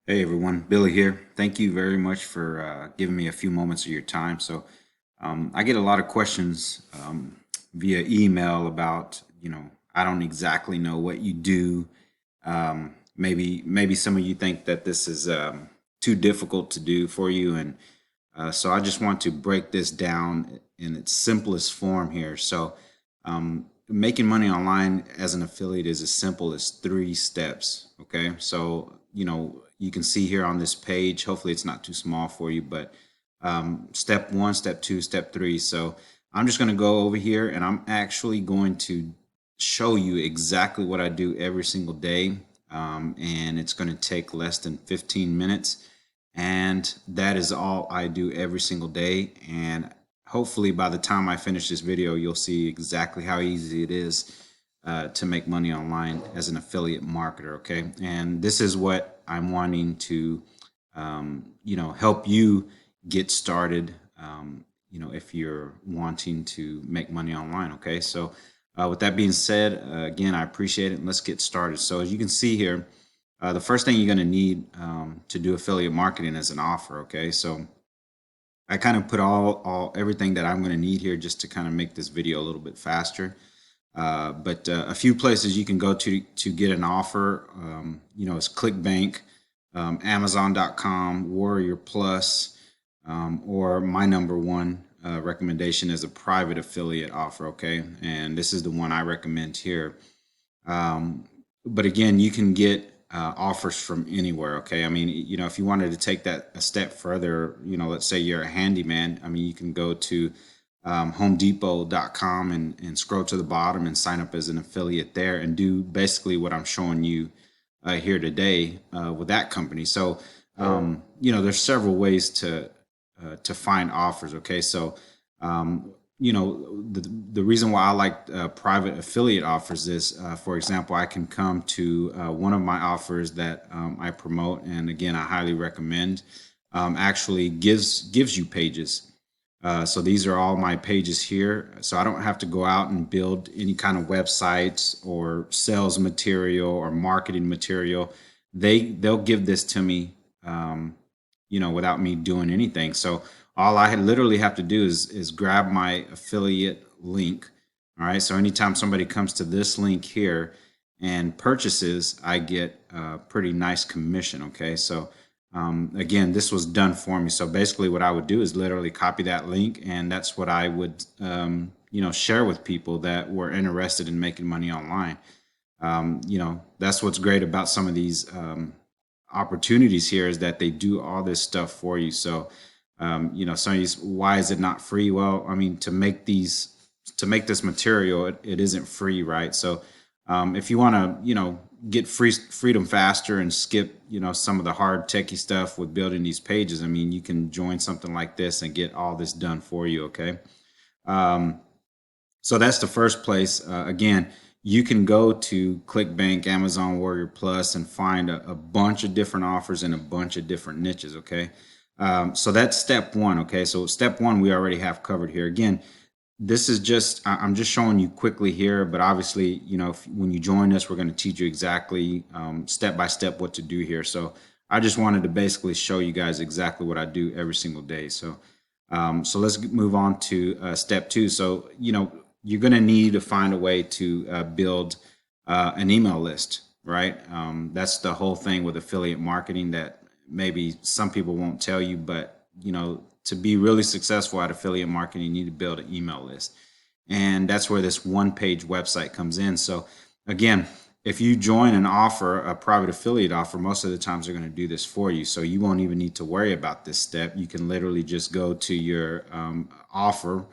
Hey everyone, Billy here. Thank you very much for giving me a few moments of your time. I get a lot of questions via email about, I don't exactly know what you do. Maybe some of you think that this is too difficult to do for you, and so I just want to break this down in its simplest form here. Making money online as an affiliate is as simple as 3 steps. Okay. You can see here on this page, hopefully it's not too small for you, but step one, step two, step three. So I'm just going to go over here and I'm actually going to show you exactly what I do every single day. And it's going to take less than 15 minutes. And that is all I do every single day. And hopefully by the time I finish this video, you'll see exactly how easy it is to make money online as an affiliate marketer. Okay. And this is what I'm wanting to, help you get started, if you're wanting to make money online. Okay. With that being said, again, I appreciate it. And let's get started. So as you can see here, the first thing you're going to need to do affiliate marketing is an offer. Okay, so I kind of put all everything that I'm going to need here just to kind of make this video a little bit faster. But a few places you can go to get an offer, is ClickBank, Amazon.com, Warrior Plus, or my number one recommendation is a private affiliate offer. Okay, and this is the one I recommend here. Um, but again, you can get offers from anywhere. Okay. I mean, if you wanted to take that a step further, let's say you're a handyman. I mean, you can go to homedepot.com and scroll to the bottom and sign up as an affiliate there and do basically what I'm showing you here today with that company. There's several ways to find offers. Okay. The reason why I like private affiliate offers is, for example, I can come to one of my offers that I promote, and again, I highly recommend. Actually, gives you pages. So these are all my pages here. So I don't have to go out and build any kind of websites or sales material or marketing material. They'll give this to me, without me doing anything. So all I literally have to do is grab my affiliate link. All right. So anytime somebody comes to this link here and purchases, I get a pretty nice commission. Okay. Again, this was done for me. So basically, what I would do is literally copy that link, and that's what I would, share with people that were interested in making money online. That's what's great about some of these opportunities here is that they do all this stuff for you. Some of these, why is it not free? Well, I mean, to make this material, it isn't free, right? If you want to, get freedom faster and skip, some of the hard techie stuff with building these pages, I mean, you can join something like this and get all this done for you. Okay. Um, so that's the first place. Again, you can go to ClickBank, Amazon Warrior Plus, and find a bunch of different offers in a bunch of different niches. Okay. So that's step one. Okay. So step one, we already have covered here. Again, this is just, I'm just showing you quickly here, but obviously, when you join us, we're going to teach you exactly step by step what to do here. So I just wanted to basically show you guys exactly what I do every single day. So let's move on to step two. You're going to need to find a way to build an email list, right? That's the whole thing with affiliate marketing that maybe some people won't tell you, but to be really successful at affiliate marketing, you need to build an email list. And that's where this one page website comes in. So again, if you join an offer, a private affiliate offer, most of the times they're going to do this for you. So you won't even need to worry about this step. You can literally just go to your offer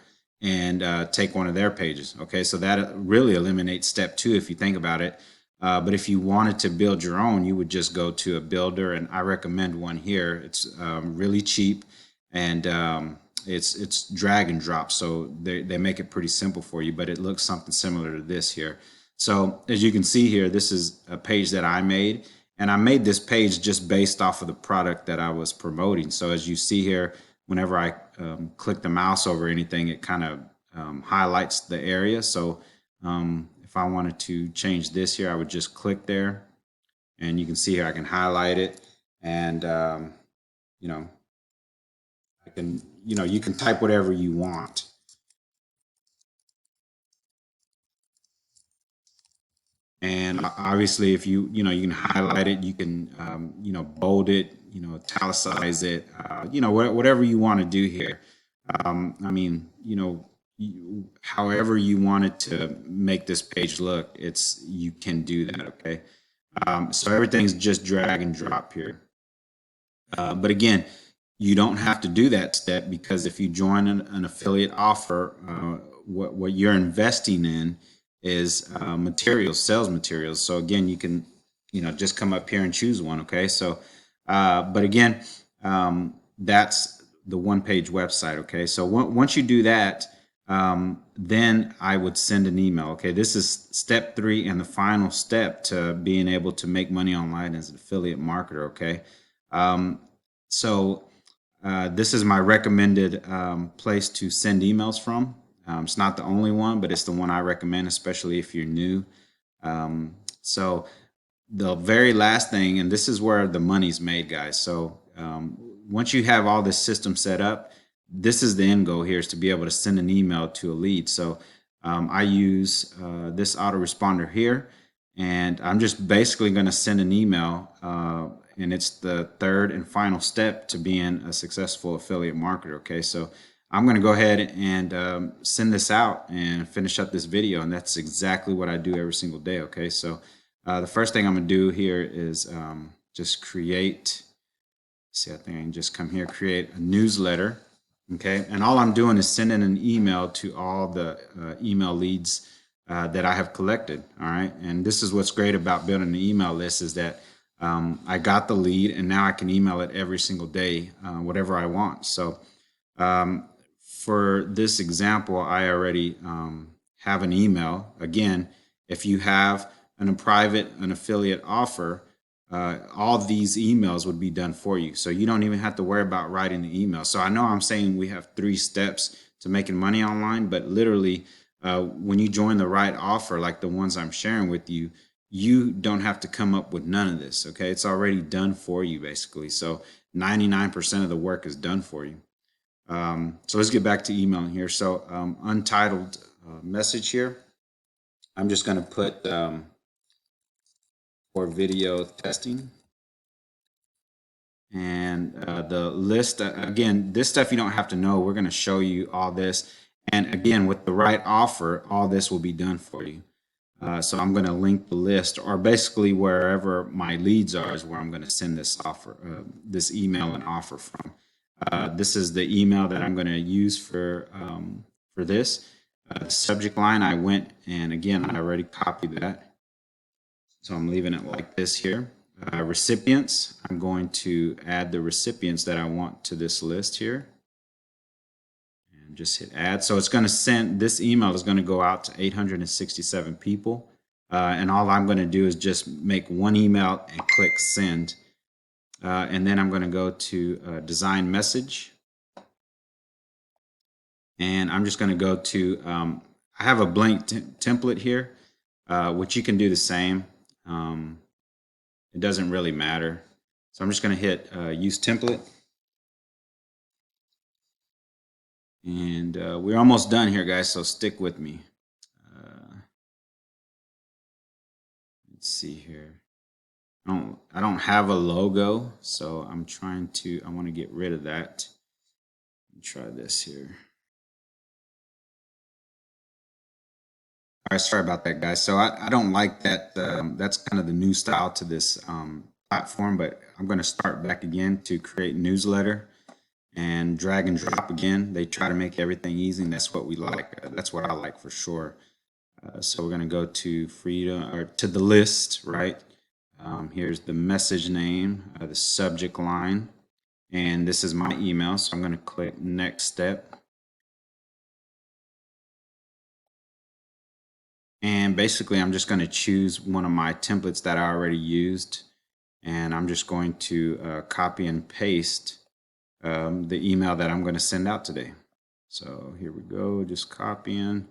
and take one of their pages. Okay, so that really eliminates step two if you think about it. But if you wanted to build your own, you would just go to a builder, and I recommend one here. It's really cheap, and it's drag and drop, so they make it pretty simple for you. But it looks something similar to this here. So as you can see here, this is a page that I made, and I made this page just based off of the product that I was promoting. So as you see here, whenever I click the mouse over anything, it kind of highlights the area. If I wanted to change this here, I would just click there, and you can see here I can highlight it, And, you know, I can, you can type whatever you want. And obviously, if you can highlight it, you can, bold it, italicize it, whatever you want to do here. I mean, however you wanted to make this page look, you can do that. Okay. So everything's just drag and drop here. But again, you don't have to do that step, because if you join an affiliate offer, what you're investing in is materials, sales materials. So again, you can, just come up here and choose one. Okay. So, but again, that's the one-page website. Okay. So once you do that, then I would send an email. Okay. This is step 3 and the final step to being able to make money online as an affiliate marketer. Okay. So this is my recommended place to send emails from. It's not the only one, but it's the one I recommend, especially if you're new. So the very last thing, and this is where the money's made, guys. So once you have all this system set up, this is the end goal here, is to be able to send an email to a lead. So I use this autoresponder here, and I'm just basically going to send an email, and it's the third and final step to being a successful affiliate marketer. Okay, so I'm going to go ahead and send this out and finish up this video, and that's exactly what I do every single day. Okay, so the first thing I'm going to do here is just create. See, I think I can just come here, create a newsletter. Okay, and all I'm doing is sending an email to all the email leads that I have collected. All right, and this is what's great about building an email list, is that I got the lead, and now I can email it every single day, whatever I want. So for this example, I already have an email. Again, if you have an affiliate offer, all these emails would be done for you. So you don't even have to worry about writing the email. So I know I'm saying we have 3 steps to making money online, but literally when you join the right offer, like the ones I'm sharing with you, you don't have to come up with none of this. Okay, it's already done for you, basically. So 99% of the work is done for you. So let's get back to emailing here. So untitled message here. I'm just going to put for video testing. And the list, again, this stuff you don't have to know. We're going to show you all this. And again, with the right offer, all this will be done for you. So I'm going to link the list, or basically wherever my leads are is where I'm going to send this offer, this email and offer from. This is the email that I'm going to use for this. Subject line, I went, and again, I already copied that. So I'm leaving it like this here. Recipients, I'm going to add the recipients that I want to this list here. And just hit add. So it's going to send, this email is going to go out to 867 people. And all I'm going to do is just make one email and click send. And then I'm going to go to design message. And I'm just going to go to, I have a blank template here, which you can do the same. It doesn't really matter. So I'm just going to hit use template. And we're almost done here, guys, so stick with me. Let's see here. I don't have a logo, so I want to get rid of that. Let me try this here. All right, sorry about that, guys. So I don't like that. That's kind of the new style to this platform, but I'm going to start back again to create newsletter and drag and drop again. They try to make everything easy, and that's what we like. That's what I like for sure. So we're going to go to freedom, or to the list, right? Here's the message name, the subject line, and this is my email. So I'm going to click next step. And basically, I'm just going to choose one of my templates that I already used, and I'm just going to copy and paste the email that I'm going to send out today. So here we go, just copying.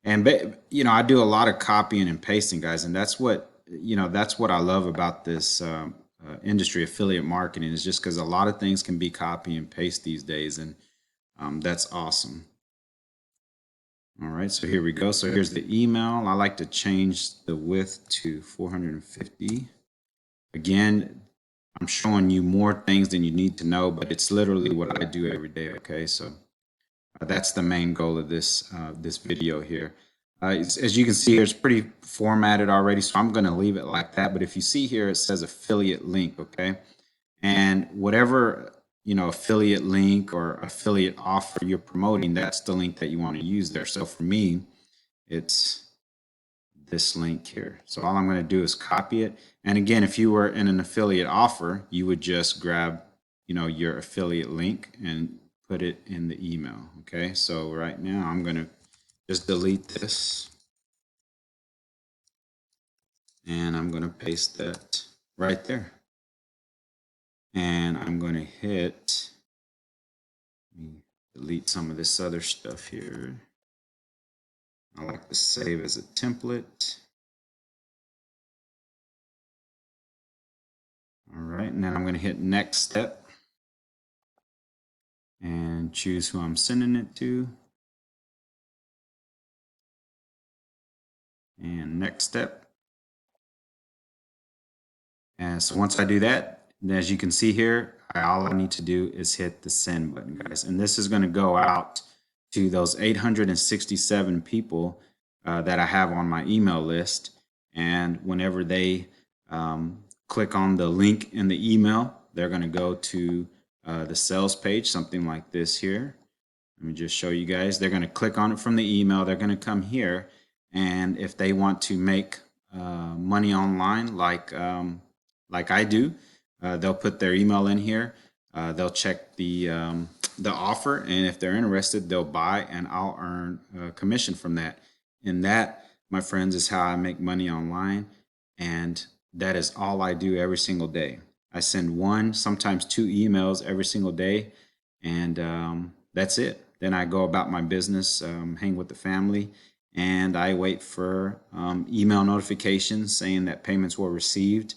And I do a lot of copying and pasting, guys, and that's what I love about this industry, affiliate marketing, is just because a lot of things can be copy and paste these days, and that's awesome. All right, so here we go. So here's the email. I like to change the width to 450. Again, I'm showing you more things than you need to know, but it's literally what I do every day. Okay, so that's the main goal of this this video here. As you can see here, it's pretty formatted already, so I'm going to leave it like that. But if you see here, it says affiliate link, okay? And whatever, you know, affiliate link or affiliate offer you're promoting, that's the link that you want to use there. So for me, it's this link here. So all I'm going to do is copy it. And again, if you were in an affiliate offer, you would just grab, you know, your affiliate link and put it in the email. Okay, so right now I'm going to just delete this, and I'm going to paste that right there. And I'm going to hit, delete some of this other stuff here. I like to save as a template. All right, and then I'm going to hit next step and choose who I'm sending it to. And next step. And so once I do that, as you can see here, all I need to do is hit the send button, guys. And this is going to go out to those 867 people that I have on my email list. And whenever they click on the link in the email, they're going to go to the sales page, something like this here. Let me just show you guys. They're going to click on it from the email. They're going to come here. And if they want to make money online like I do, they'll put their email in here. They'll check the offer, and if they're interested, they'll buy, and I'll earn a commission from that. And that, my friends, is how I make money online. And that is all I do every single day. I send one, sometimes two emails every single day, and that's it. Then I go about my business, hang with the family, and I wait for email notifications saying that payments were received.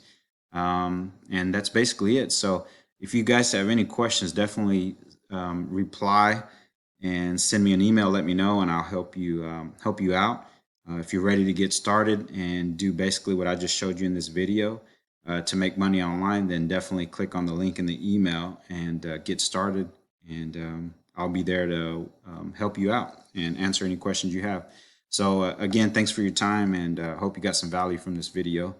And that's basically it. So if you guys have any questions, definitely reply and send me an email. Let me know, and I'll help you out. If you're ready to get started and do basically what I just showed you in this video to make money online, then definitely click on the link in the email and get started. And I'll be there to help you out and answer any questions you have. So again, thanks for your time, and hope you got some value from this video.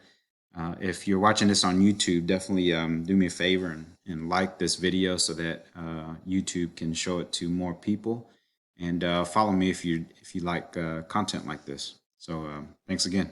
If you're watching this on YouTube, definitely do me a favor and like this video so that YouTube can show it to more people. And follow me if you like content like this. So thanks again.